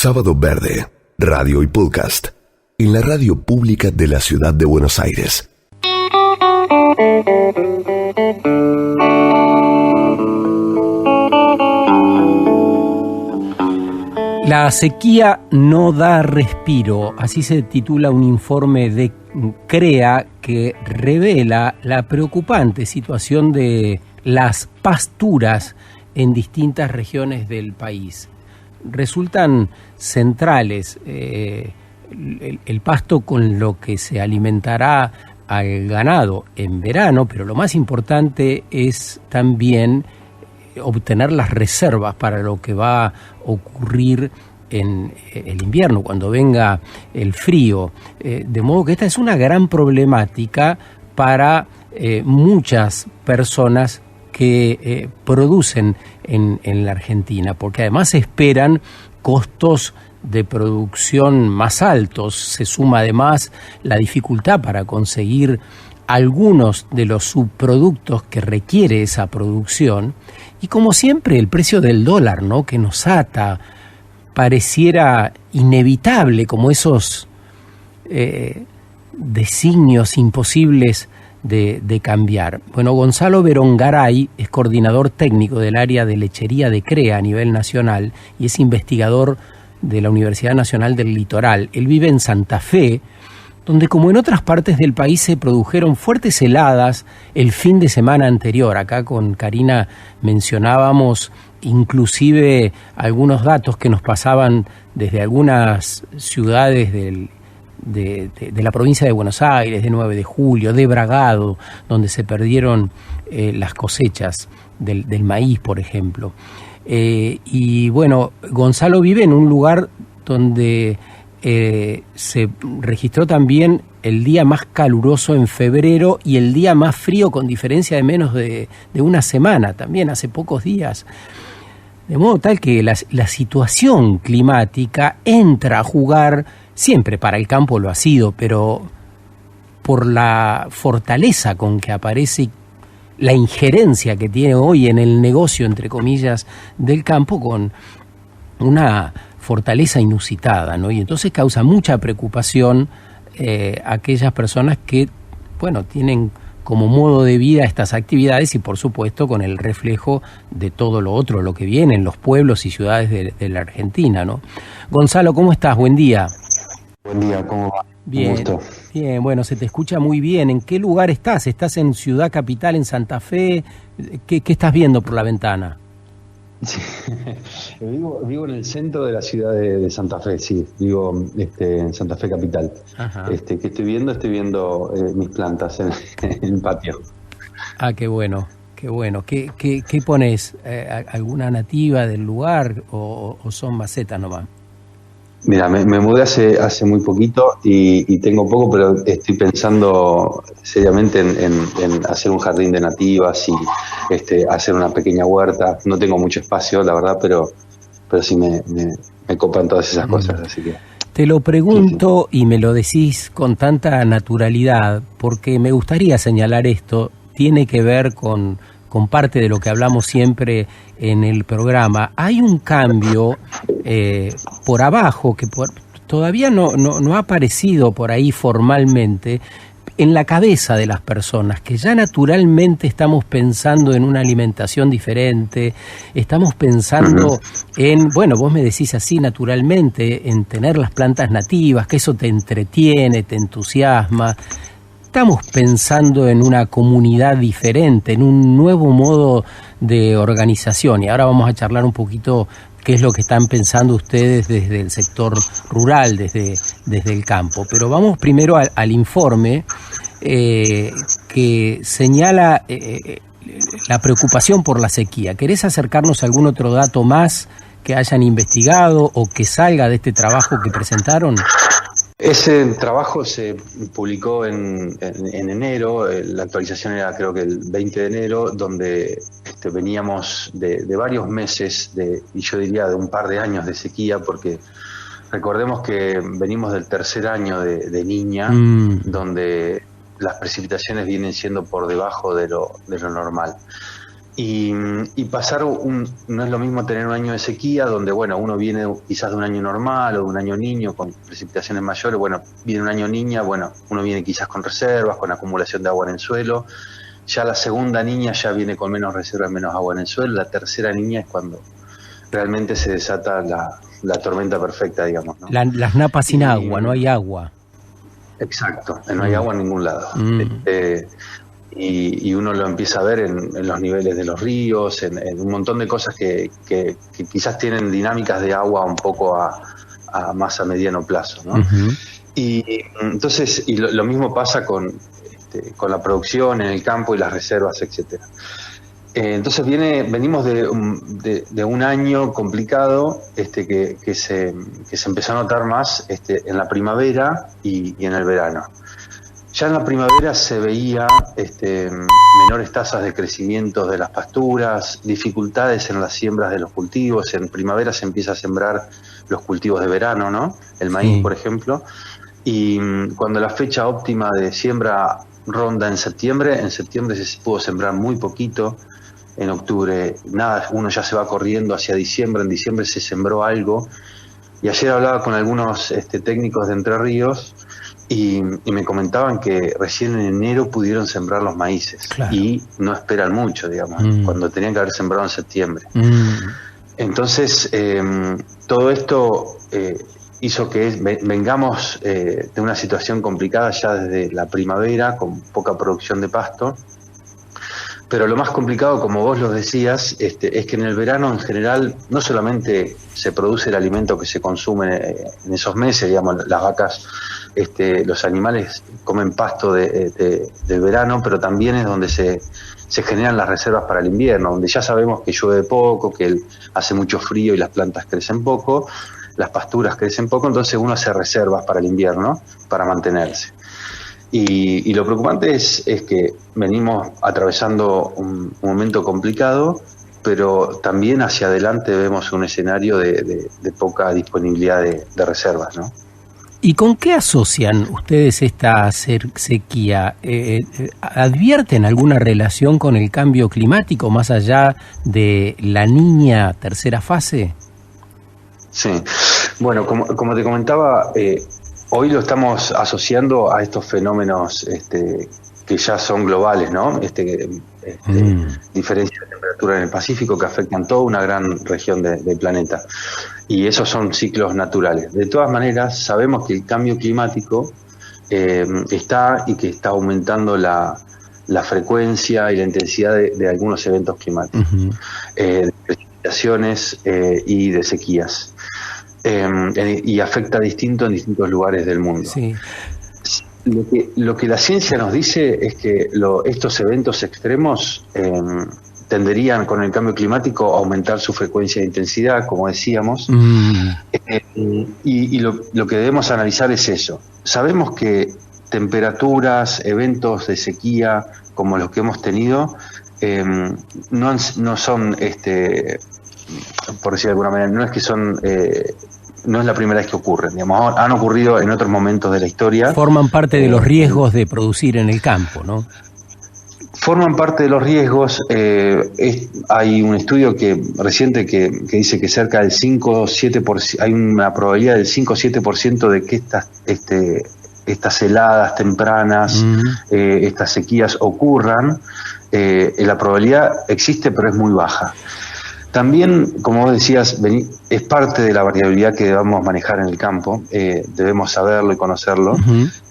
Sábado Verde, radio y podcast, en la radio pública de la ciudad de Buenos Aires. La sequía no da respiro, así se titula un informe de CREA que revela la preocupante situación de las pasturas en distintas regiones del país. Resultan centrales el pasto con lo que se alimentará al ganado en verano, pero lo más importante es también obtener las reservas para lo que va a ocurrir en el invierno, cuando venga el frío. De modo que esta es una gran problemática para muchas personas que producen en la Argentina, porque además esperan costos de producción más altos. Se suma además la dificultad para conseguir algunos de los subproductos que requiere esa producción, y como siempre el precio del dólar, ¿no?, que nos ata, pareciera inevitable, como esos designios imposibles de cambiar. Bueno, Gonzalo Berongaray es coordinador técnico del área de lechería de CREA a nivel nacional y es investigador de la Universidad Nacional del Litoral. Él vive en Santa Fe, donde, como en otras partes del país, se produjeron fuertes heladas el fin de semana anterior. Acá con Karina mencionábamos inclusive algunos datos que nos pasaban desde algunas ciudades de la provincia de Buenos Aires, de 9 de Julio, de Bragado, donde se perdieron las cosechas del maíz, por ejemplo. Y bueno, Gonzalo vive en un lugar donde se registró también el día más caluroso en febrero y el día más frío, con diferencia de menos de una semana, también hace pocos días. De modo tal que la situación climática entra a jugar, siempre para el campo lo ha sido, pero por la fortaleza con que aparece, la injerencia que tiene hoy en el negocio, entre comillas, del campo, con una fortaleza inusitada, ¿no? Y entonces causa mucha preocupación aquellas personas que, bueno, tienen como modo de vida estas actividades y, por supuesto, con el reflejo de todo lo otro, lo que viene en los pueblos y ciudades de la Argentina, ¿no? Gonzalo, ¿cómo estás? Buen día. Buen día, ¿cómo va? Bien, un gusto. Bien, bueno, se te escucha muy bien. ¿En qué lugar estás? ¿Estás en Ciudad Capital, en Santa Fe? ¿Qué estás viendo por la ventana? Sí. Vivo en el centro de la ciudad de Santa Fe, sí. Vivo en Santa Fe Capital. Ajá. ¿Qué estoy viendo? Estoy viendo mis plantas en el patio. Ah, qué bueno, qué bueno. ¿Qué pones? ¿Alguna nativa del lugar o son macetas nomás? Mira, me mudé hace muy poquito y tengo poco, pero estoy pensando seriamente en hacer un jardín de nativas y hacer una pequeña huerta. No tengo mucho espacio, la verdad, pero sí me copan todas esas cosas, así que... Te lo pregunto y me lo decís con tanta naturalidad, porque me gustaría señalar esto. Tiene que ver con parte de lo que hablamos siempre en el programa. Hay un cambio por abajo que todavía no ha aparecido por ahí formalmente en la cabeza de las personas, que ya naturalmente estamos pensando en una alimentación diferente, estamos pensando en, bueno, vos me decís así naturalmente, en tener las plantas nativas, que eso te entretiene, te entusiasma. Estamos pensando en una comunidad diferente, en un nuevo modo de organización, y ahora vamos a charlar un poquito qué es lo que están pensando ustedes desde el sector rural, desde el campo. Pero vamos primero al informe que señala la preocupación por la sequía. ¿Querés acercarnos a algún otro dato más que hayan investigado o que salga de este trabajo que presentaron? Ese trabajo se publicó en enero, la actualización era creo que el 20 de enero, donde veníamos de varios meses, y yo diría de un par de años de sequía, porque recordemos que venimos del tercer año de Niña, donde las precipitaciones vienen siendo por debajo de lo normal. y pasar no es lo mismo tener un año de sequía, donde bueno, uno viene quizás de un año normal o de un año niño con precipitaciones mayores, bueno, viene un año niña, bueno, uno viene quizás con reservas, con acumulación de agua en el suelo. Ya la segunda niña ya viene con menos reservas, menos agua en el suelo. La tercera niña es cuando realmente se desata la tormenta perfecta, digamos, ¿no? Las napas sin agua, no hay agua. Exacto, no hay agua en ningún lado. Y uno lo empieza a ver en los niveles de los ríos, en un montón de cosas que quizás tienen dinámicas de agua un poco más a mediano plazo, ¿no? Y entonces, lo mismo pasa con la producción en el campo y las reservas, etcétera. Entonces venimos de un año complicado que se empezó a notar más en la primavera y en el verano. Ya en la primavera se veía menores tasas de crecimiento de las pasturas, dificultades en las siembras de los cultivos. En primavera se empieza a sembrar los cultivos de verano, ¿no? El maíz, por ejemplo. Y cuando la fecha óptima de siembra ronda en septiembre se pudo sembrar muy poquito. En octubre nada, uno ya se va corriendo hacia diciembre. En diciembre se sembró algo. Y ayer hablaba con algunos técnicos de Entre Ríos y me comentaban que recién en enero pudieron sembrar los maíces. Claro. Y no esperan mucho, digamos, cuando tenían que haber sembrado en septiembre. Entonces, todo esto hizo que vengamos de una situación complicada ya desde la primavera, con poca producción de pasto. Pero lo más complicado, como vos lo decías, es que en el verano en general no solamente se produce el alimento que se consume en esos meses, digamos, las vacas, los animales comen pasto del verano, pero también es donde se generan las reservas para el invierno, donde ya sabemos que llueve poco, que hace mucho frío y las plantas crecen poco, las pasturas crecen poco, entonces uno hace reservas para el invierno, para mantenerse. Y lo preocupante es que venimos atravesando un momento complicado, pero también hacia adelante vemos un escenario de poca disponibilidad de reservas, ¿no? ¿Y con qué asocian ustedes esta sequía? ¿Advierten alguna relación con el cambio climático más allá de la Niña tercera fase? Sí, bueno, como te comentaba, hoy lo estamos asociando a estos fenómenos que ya son globales, ¿no? Diferencias de temperatura en el Pacífico que afectan toda una gran región del planeta. Y esos son ciclos naturales. De todas maneras, sabemos que el cambio climático está y que está aumentando la frecuencia y la intensidad de algunos eventos climáticos, de precipitaciones y de sequías. Y afecta distinto en distintos lugares del mundo. Sí. Lo que la ciencia nos dice es que estos eventos extremos tenderían con el cambio climático a aumentar su frecuencia e intensidad, como decíamos, y lo que debemos analizar es eso. Sabemos que temperaturas, eventos de sequía como los que hemos tenido no son, por decir de alguna manera, no es que son... no es la primera vez que ocurren, digamos, han ocurrido en otros momentos de la historia. Forman parte de los riesgos de producir en el campo, ¿no? Forman parte de los riesgos. Hay un estudio reciente que dice que cerca del 5 o 7%, hay una probabilidad del 5 o 7% de que estas heladas tempranas, estas sequías ocurran. La probabilidad existe, pero es muy baja. También, como vos decías, es parte de la variabilidad que debemos manejar en el campo, debemos saberlo y conocerlo.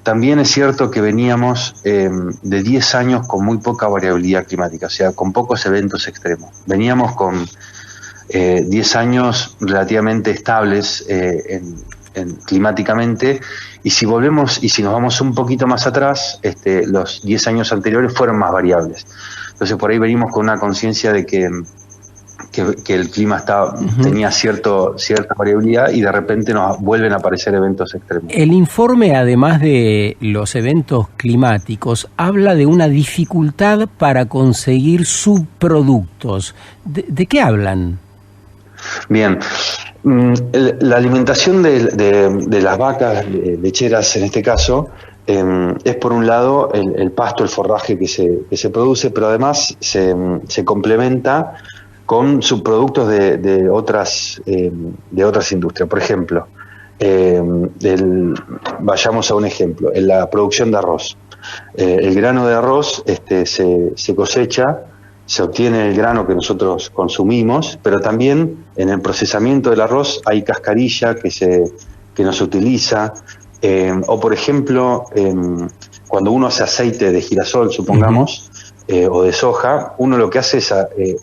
También es cierto que veníamos de 10 años con muy poca variabilidad climática, o sea, con pocos eventos extremos. Veníamos con 10 años relativamente estables climáticamente, y si nos vamos un poquito más atrás, los 10 años anteriores fueron más variables. Entonces por ahí venimos con una conciencia de que el clima tenía cierta variabilidad y de repente nos vuelven a aparecer eventos extremos. El informe, además de los eventos climáticos, habla de una dificultad para conseguir subproductos. ¿De qué hablan? Bien, la alimentación de las vacas lecheras, en este caso, es por un lado el pasto, el forraje que se produce, pero además se complementa con subproductos de otras industrias. Por ejemplo, vayamos a un ejemplo, en la producción de arroz. El grano de arroz se cosecha, se obtiene el grano que nosotros consumimos, pero también en el procesamiento del arroz hay cascarilla que no se utiliza, o por ejemplo, cuando uno hace aceite de girasol, supongamos, o de soja, uno lo que hace es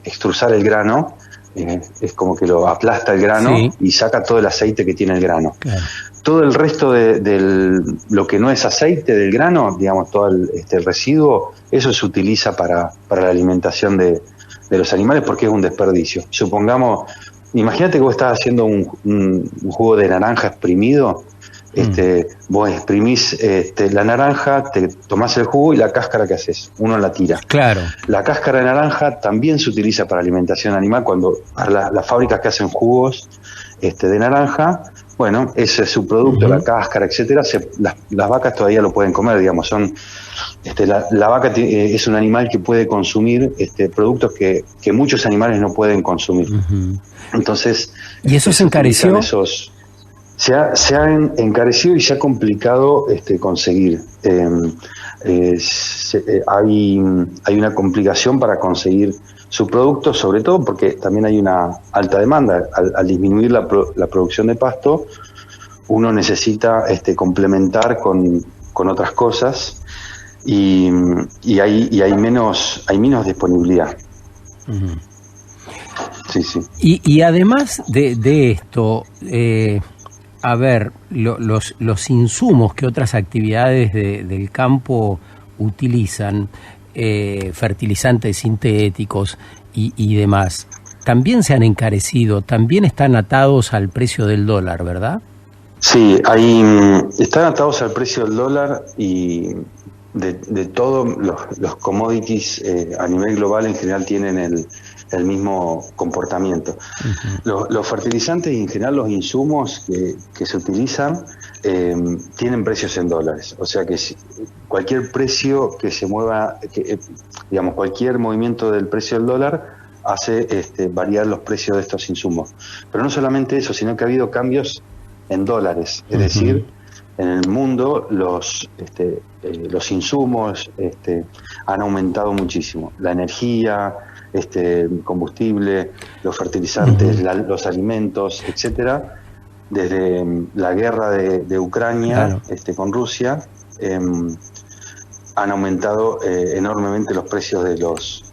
extrusar el grano, es como que lo aplasta el grano, sí, y saca todo el aceite que tiene el grano. Claro. Todo el resto de lo que no es aceite del grano, digamos, todo el residuo, eso se utiliza para la alimentación de los animales porque es un desperdicio. Supongamos, imagínate que vos estás haciendo un jugo de naranja exprimido, vos exprimís la naranja, te tomás el jugo y la cáscara que haces, uno la tira. Claro. La cáscara de naranja también se utiliza para alimentación animal cuando las fábricas que hacen jugos de naranja, bueno, ese es su producto, la cáscara, etcétera, las vacas todavía lo pueden comer, digamos, la vaca es un animal que puede consumir productos que muchos animales no pueden consumir. Entonces, ¿y eso se encareció? Se ha encarecido y se ha complicado conseguir. Hay una complicación para conseguir sus productos, sobre todo porque también hay una alta demanda. Al disminuir la producción de pasto, uno necesita complementar con otras cosas y hay menos disponibilidad. Sí. Y además de esto, a ver, los insumos que otras actividades del campo utilizan, fertilizantes sintéticos y demás, también se han encarecido, también están atados al precio del dólar, ¿verdad? Sí, están atados al precio del dólar y de todos los commodities a nivel global en general tienen el mismo comportamiento. Los fertilizantes y en general los insumos que se utilizan tienen precios en dólares, o sea que cualquier precio que se mueva, digamos, cualquier movimiento del precio del dólar hace variar los precios de estos insumos. Pero no solamente eso, sino que ha habido cambios en dólares, es decir, en el mundo los insumos han aumentado muchísimo, la energía, combustible, los fertilizantes, los alimentos, etcétera. Desde la guerra de Ucrania, claro, con Rusia, han aumentado enormemente los precios de los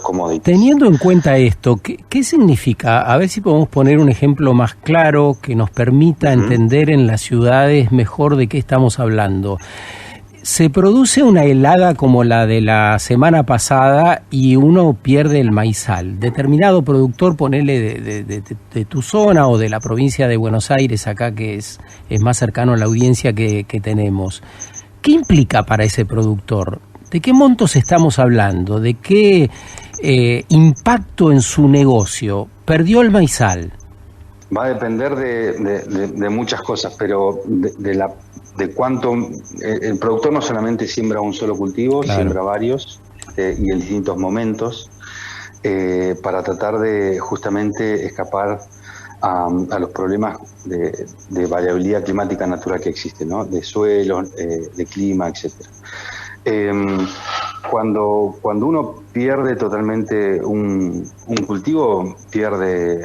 commodities. Teniendo en cuenta esto, ¿qué significa? A ver si podemos poner un ejemplo más claro que nos permita entender en las ciudades mejor de qué estamos hablando. Se produce una helada como la de la semana pasada y uno pierde el maizal. Determinado productor, ponele de tu zona o de la provincia de Buenos Aires, acá que es más cercano a la audiencia que tenemos. ¿Qué implica para ese productor? ¿De qué montos estamos hablando? ¿De qué impacto en su negocio? ¿Perdió el maizal? Va a depender de muchas cosas, pero de cuánto. El productor no solamente siembra un solo cultivo, claro, siembra varios y en distintos momentos para tratar de justamente escapar a los problemas de variabilidad climática natural que existe, ¿no? De suelo, de clima, etcétera. Cuando uno pierde totalmente un cultivo, pierde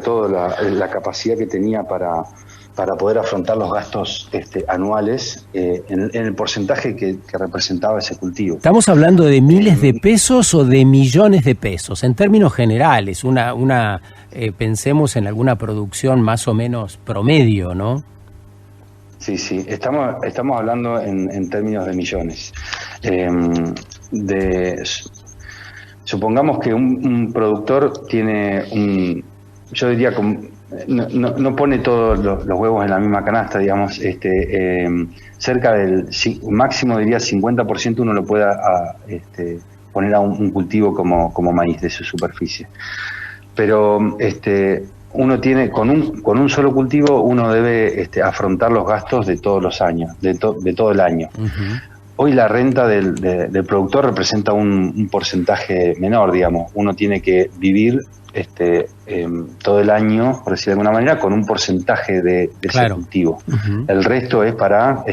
toda la capacidad que tenía para poder afrontar los gastos anuales en el porcentaje que representaba ese cultivo. ¿Estamos hablando de miles de pesos o de millones de pesos? En términos generales, pensemos en alguna producción más o menos promedio, ¿no? Sí, estamos hablando en términos de millones. Supongamos que un productor tiene yo diría, no pone todos los huevos en la misma canasta, digamos, cerca del máximo, diría 50% uno lo pueda poner a un cultivo como maíz de su superficie. Pero uno tiene, con un solo cultivo, uno debe afrontar los gastos de todos los años, de todo el año. Uh-huh. Hoy la renta del productor representa un porcentaje menor, digamos. Uno tiene que vivir todo el año, por decirlo de alguna manera, con un porcentaje de ese cultivo. Uh-huh. El resto es para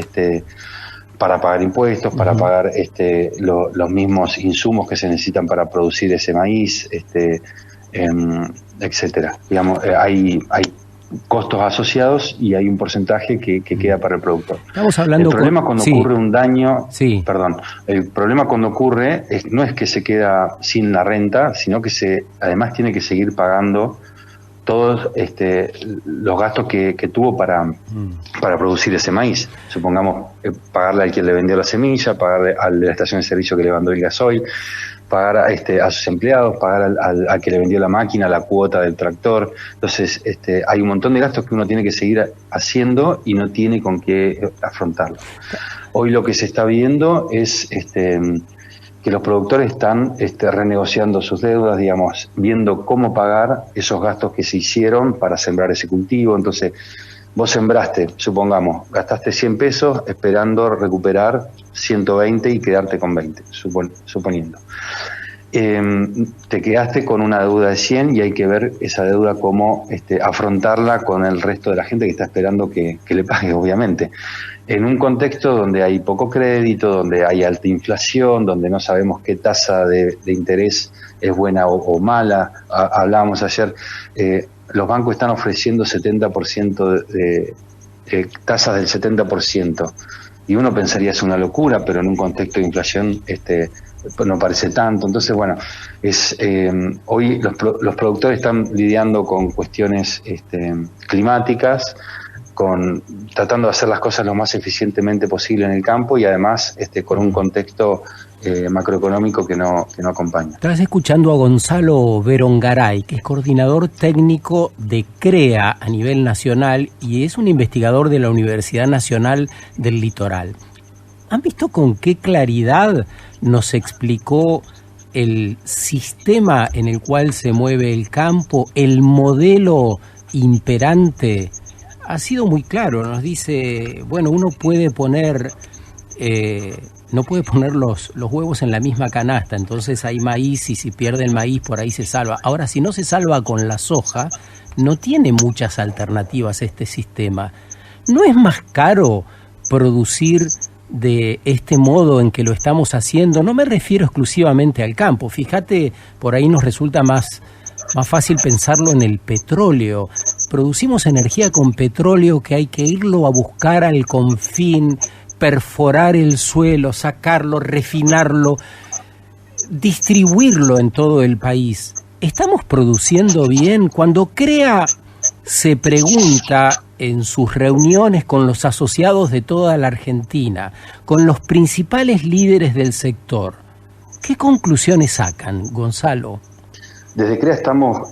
pagar impuestos, para uh-huh. pagar los mismos insumos que se necesitan para producir ese maíz, etcétera. Digamos, hay costos asociados y hay un porcentaje que queda para el productor. Estamos hablando el problema cuando ocurre un daño, el problema cuando ocurre no es que se queda sin la renta, sino que además tiene que seguir pagando todos los gastos que tuvo para producir ese maíz. Supongamos pagarle al que le vendió la semilla, pagarle al de la estación de servicio que le mandó el gasoil, pagar a sus empleados, pagar al que le vendió la máquina, la cuota del tractor. Entonces hay un montón de gastos que uno tiene que seguir haciendo y no tiene con qué afrontarlo. Hoy lo que se está viendo es que los productores están renegociando sus deudas, digamos, viendo cómo pagar esos gastos que se hicieron para sembrar ese cultivo. Entonces, vos sembraste, supongamos, gastaste 100 pesos esperando recuperar 120 y quedarte con 20, suponiendo. Te quedaste con una deuda de 100 y hay que ver esa deuda cómo afrontarla con el resto de la gente que está esperando que le pague, obviamente. En un contexto donde hay poco crédito, donde hay alta inflación, donde no sabemos qué tasa de interés es buena o mala. Hablábamos ayer, los bancos están ofreciendo 70% de tasas del 70%. Y uno pensaría es una locura, pero en un contexto de inflación no parece tanto. Entonces, bueno, hoy los productores están lidiando con cuestiones climáticas, tratando de hacer las cosas lo más eficientemente posible en el campo y además con un contexto macroeconómico que no acompaña. Estás escuchando a Gonzalo Berongaray, que es coordinador técnico de CREA a nivel nacional y es un investigador de la Universidad Nacional del Litoral. ¿Han visto con qué claridad nos explicó el sistema en el cual se mueve el campo, el modelo imperante? Ha sido muy claro, nos dice, bueno, uno puede poner, no puede poner los huevos en la misma canasta, entonces hay maíz y si pierde el maíz por ahí se salva. Ahora, si no se salva con la soja, no tiene muchas alternativas este sistema. ¿No es más caro producir de este modo en que lo estamos haciendo? No me refiero exclusivamente al campo, fíjate, por ahí nos resulta más fácil pensarlo en el petróleo. Producimos energía con petróleo que hay que irlo a buscar al confín, perforar el suelo, sacarlo, refinarlo, distribuirlo en todo el país. ¿Estamos produciendo bien? Cuando CREA se pregunta en sus reuniones con los asociados de toda la Argentina, con los principales líderes del sector, ¿qué conclusiones sacan, Gonzalo? Desde CREA estamos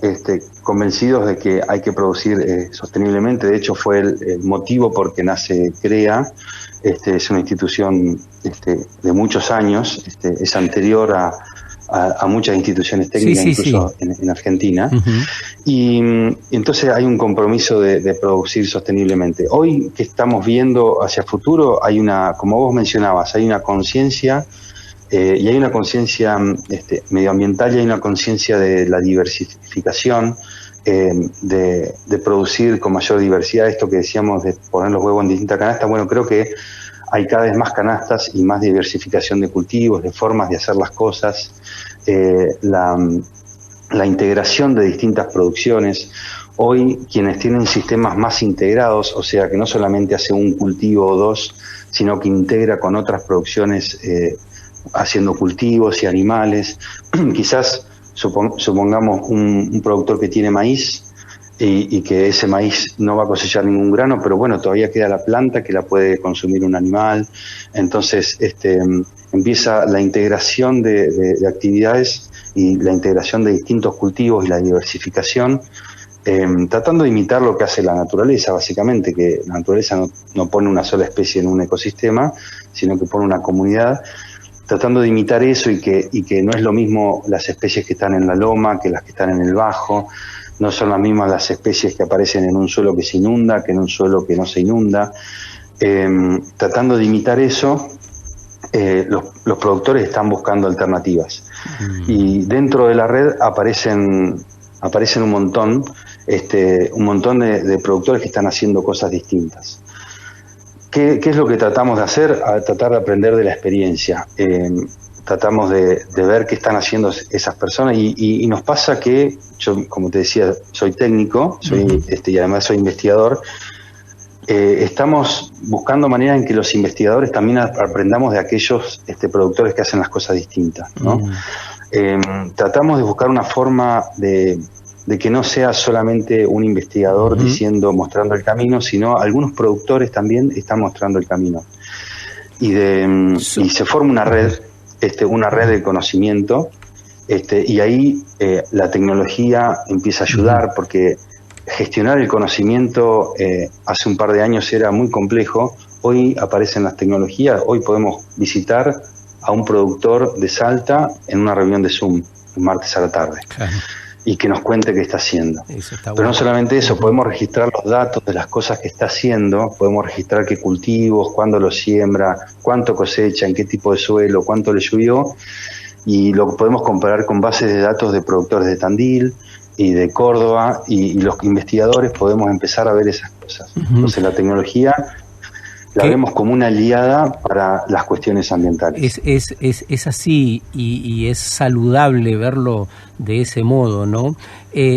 convencidos de que hay que producir sosteniblemente. De hecho, fue el motivo por que nace CREA. Es una institución de muchos años, es anterior a muchas instituciones técnicas, incluso en Argentina. Uh-huh. Y entonces hay un compromiso de producir sosteniblemente. Hoy que estamos viendo hacia el futuro, hay como vos mencionabas, hay una conciencia y hay una conciencia medioambiental y hay una conciencia de la diversificación, de producir con mayor diversidad. Esto que decíamos de poner los huevos en distintas canastas, bueno, creo que hay cada vez más canastas y más diversificación de cultivos, de formas de hacer las cosas, la integración de distintas producciones. Hoy quienes tienen sistemas más integrados, o sea que no solamente hace un cultivo o dos, sino que integra con otras producciones, haciendo cultivos y animales. Quizás supongamos un productor que tiene maíz y que ese maíz no va a cosechar ningún grano, pero bueno, todavía queda la planta que la puede consumir un animal. Entonces empieza la integración de actividades y la integración de distintos cultivos y la diversificación, tratando de imitar lo que hace la naturaleza, básicamente, que la naturaleza no pone una sola especie en un ecosistema, sino que pone una comunidad, tratando de imitar eso y que no es lo mismo las especies que están en la loma que las que están en el bajo. no son las mismas las especies que aparecen en un suelo que se inunda que en un suelo que no se inunda. Tratando de imitar eso, los productores están buscando alternativas. Y dentro de la red aparecen un montón de productores que están haciendo cosas distintas. ¿Qué es lo que tratamos de hacer? Tratar de aprender de la experiencia. Tratamos de ver qué están haciendo esas personas y nos pasa que yo, como te decía, soy técnico, y además soy investigador. Estamos buscando maneras en que los investigadores también aprendamos de aquellos productores que hacen las cosas distintas, ¿no? Tratamos de buscar una forma de que no sea solamente un investigador mostrando el camino, sino algunos productores también están mostrando el camino. Y se forma una red de conocimiento, y ahí la tecnología empieza a ayudar, porque gestionar el conocimiento hace un par de años era muy complejo. Hoy aparecen las tecnologías, hoy podemos visitar a un productor de Salta en una reunión de Zoom, un martes a la tarde. Claro. Y que nos cuente qué está haciendo. Pero no solamente eso, podemos registrar los datos de las cosas que está haciendo, podemos registrar qué cultivos, cuándo los siembra, cuánto cosecha, en qué tipo de suelo, cuánto le llovió, y lo podemos comparar con bases de datos de productores de Tandil y de Córdoba, y los investigadores podemos empezar a ver esas cosas. Entonces la tecnología la vemos como una aliada para las cuestiones ambientales. Es así, y es saludable verlo de ese modo, ¿no?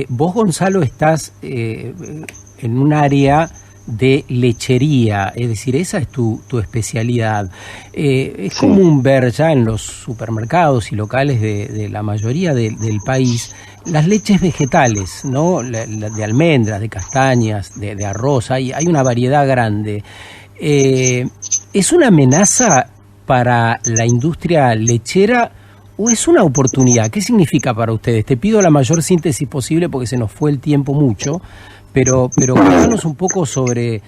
Vos, Gonzalo, estás en un área de lechería, es decir, esa es tu especialidad. Es común ver ya en los supermercados y locales de la mayoría del país las leches vegetales, ¿no? De almendras, de castañas, de arroz, hay una variedad grande. ¿Es una amenaza para la industria lechera o es una oportunidad? ¿Qué significa para ustedes? Te pido la mayor síntesis posible porque se nos fue el tiempo mucho, pero cuéntanos un poco sobre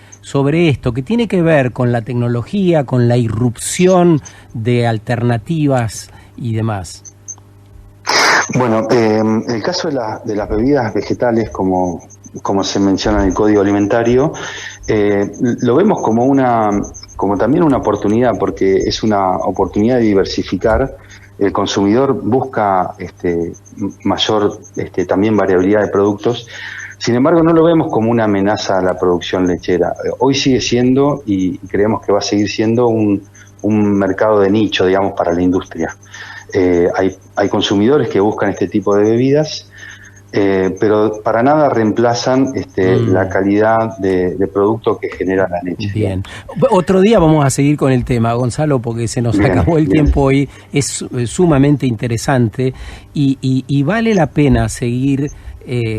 esto, que tiene que ver con la tecnología, con la irrupción de alternativas y demás. Bueno, el caso de las bebidas vegetales, como se menciona en el Código Alimentario, lo vemos como también una oportunidad, porque es una oportunidad de diversificar. El consumidor busca mayor también variabilidad de productos. Sin embargo, no lo vemos como una amenaza a la producción lechera. Hoy sigue siendo, y creemos que va a seguir siendo, un mercado de nicho, digamos, para la industria. Hay consumidores que buscan este tipo de bebidas, pero para nada reemplazan la calidad de producto que genera la leche. Bien. Otro día vamos a seguir con el tema, Gonzalo, porque se nos acabó el tiempo hoy. Es sumamente interesante y vale la pena seguir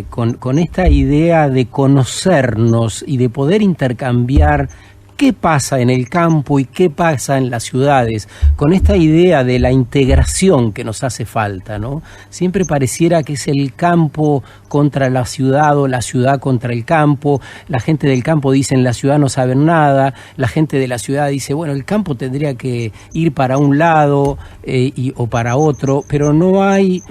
con esta idea de conocernos y de poder intercambiar qué pasa en el campo y qué pasa en las ciudades, con esta idea de la integración que nos hace falta, ¿no? Siempre pareciera que es el campo contra la ciudad o la ciudad contra el campo. La gente del campo dice en la ciudad no saben nada, la gente de la ciudad dice, bueno, el campo tendría que ir para un lado o para otro, pero no hay,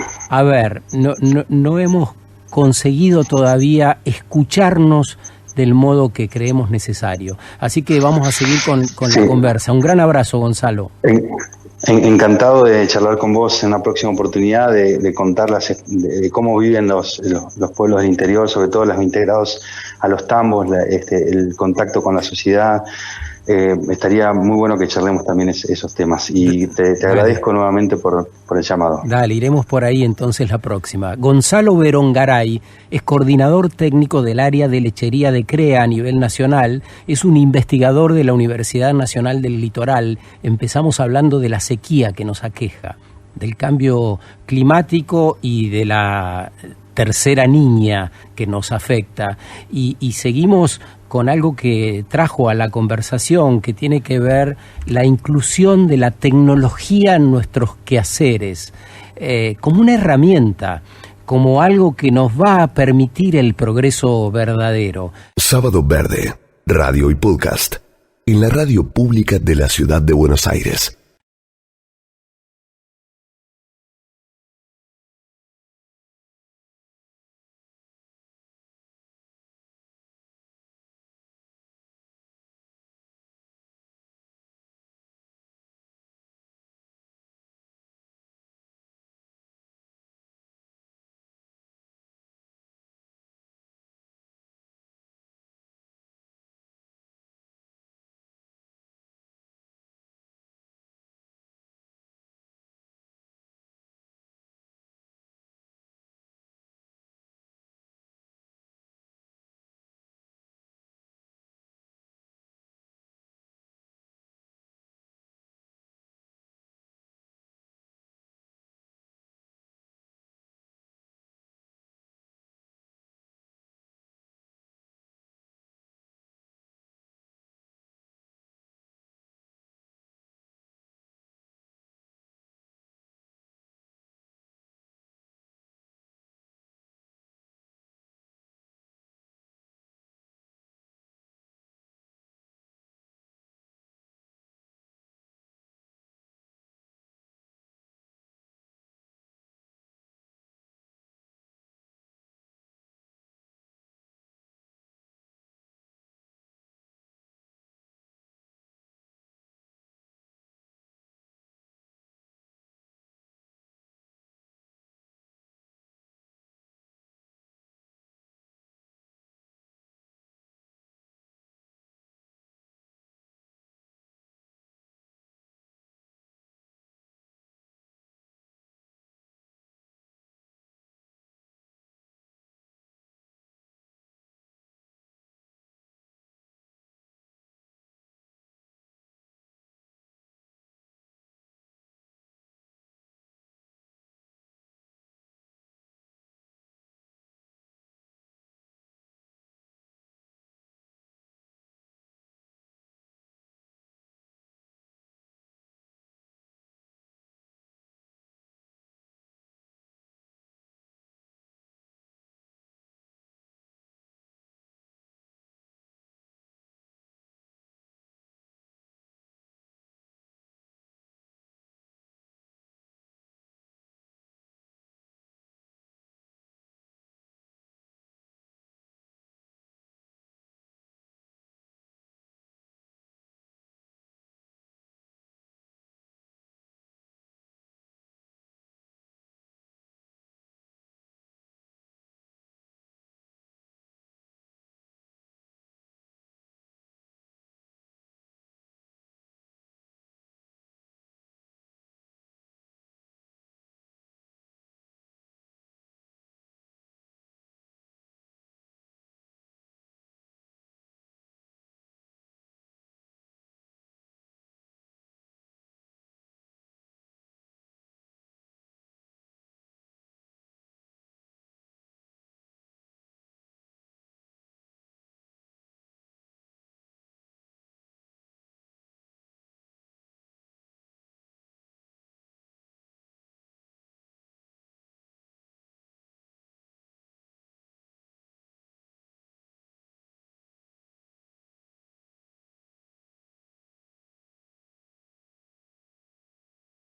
no hemos conseguido todavía escucharnos del modo que creemos necesario. Así que vamos a seguir con la conversa. Un gran abrazo, Gonzalo. Encantado de charlar con vos en una próxima oportunidad, de contar de cómo viven los pueblos del interior, sobre todo los integrados a los tambos, el contacto con la sociedad. Estaría muy bueno que charlemos también esos temas, y te agradezco nuevamente por el llamado. Dale, iremos por ahí entonces la próxima. Gonzalo Berongaray es coordinador técnico del área de lechería de CREA a nivel nacional, es un investigador de la Universidad Nacional del Litoral. Empezamos hablando de la sequía que nos aqueja, del cambio climático y de la tercera niña que nos afecta, y seguimos con algo que trajo a la conversación, que tiene que ver la inclusión de la tecnología en nuestros quehaceres, como una herramienta, como algo que nos va a permitir el progreso verdadero. Sábado Verde, radio y podcast, en la radio pública de la Ciudad de Buenos Aires.